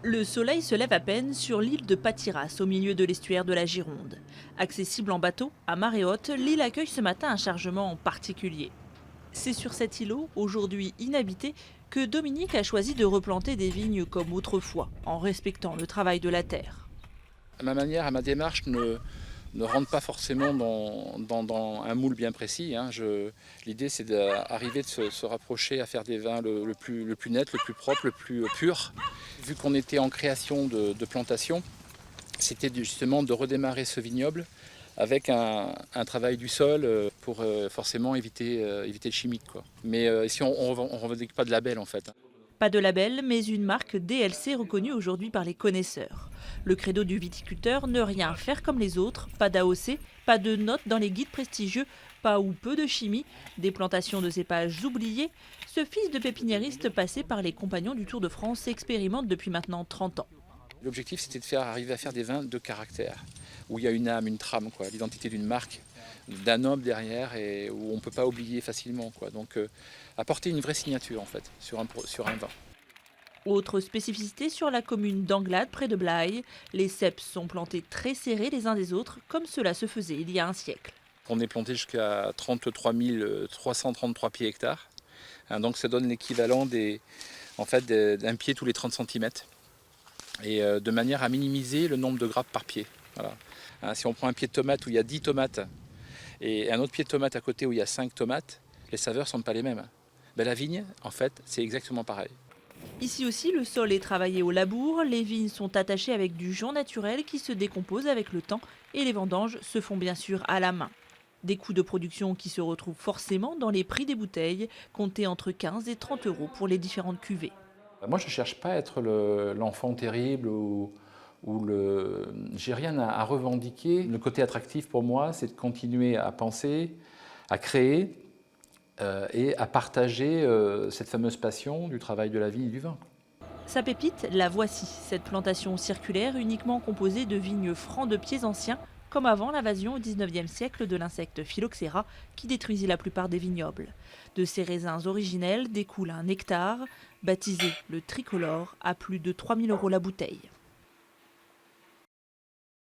Le soleil se lève à peine sur l'île de Patiras, au milieu de l'estuaire de la Gironde. Accessible en bateau, à marée haute, l'île accueille ce matin un chargement particulier. C'est sur cet îlot, aujourd'hui inhabité, que Dominique a choisi de replanter des vignes comme autrefois, en respectant le travail de la terre. Ma démarche ne rentre pas forcément dans un moule bien précis, hein. L'idée, c'est d'arriver de se rapprocher à faire des vins le plus net, le plus propre, le plus pur. Vu qu'on était en création de plantation, c'était justement de redémarrer ce vignoble avec un travail du sol pour forcément éviter le chimique, quoi. Mais ici, on ne revendique pas de label, en fait. Pas de label, mais une marque DLC reconnue aujourd'hui par les connaisseurs. Le credo du viticulteur, ne rien faire comme les autres, pas d'AOC, pas de notes dans les guides prestigieux, pas ou peu de chimie, des plantations de cépages oubliés. Ce fils de pépiniériste passé par les compagnons du Tour de France expérimente depuis maintenant 30 ans. L'objectif, c'était arriver à faire des vins de caractère, où il y a une âme, une trame, quoi, l'identité d'une marque, d'un homme derrière, et où on ne peut pas oublier facilement, quoi. Donc, apporter une vraie signature, en fait, sur un vin. Autre spécificité sur la commune d'Anglade, près de Blaye, les ceps sont plantés très serrés les uns des autres, comme cela se faisait il y a un siècle. On est planté jusqu'à 33 333 pieds hectares, hein, donc ça donne l'équivalent d'un pied tous les 30 centimètres. Et de manière à minimiser le nombre de grappes par pied. Voilà. Hein, si on prend un pied de tomate où il y a 10 tomates et un autre pied de tomate à côté où il y a 5 tomates, les saveurs ne sont pas les mêmes. Ben, la vigne, en fait, c'est exactement pareil. Ici aussi, le sol est travaillé au labour, les vignes sont attachées avec du jonc naturel qui se décompose avec le temps et les vendanges se font bien sûr à la main. Des coûts de production qui se retrouvent forcément dans les prix des bouteilles, comptés entre 15 et 30 euros pour les différentes cuvées. Moi, je ne cherche pas à être l'enfant terrible j'ai rien à revendiquer. Le côté attractif pour moi, c'est de continuer à penser, à créer et à partager cette fameuse passion du travail de la vigne et du vin. Sa pépite, la voici, cette plantation circulaire uniquement composée de vignes francs de pieds anciens, comme avant l'invasion au XIXe siècle de l'insecte Phylloxéra qui détruisit la plupart des vignobles. De ces raisins originels découle un nectar, baptisé le tricolore, à plus de 3 000 € la bouteille.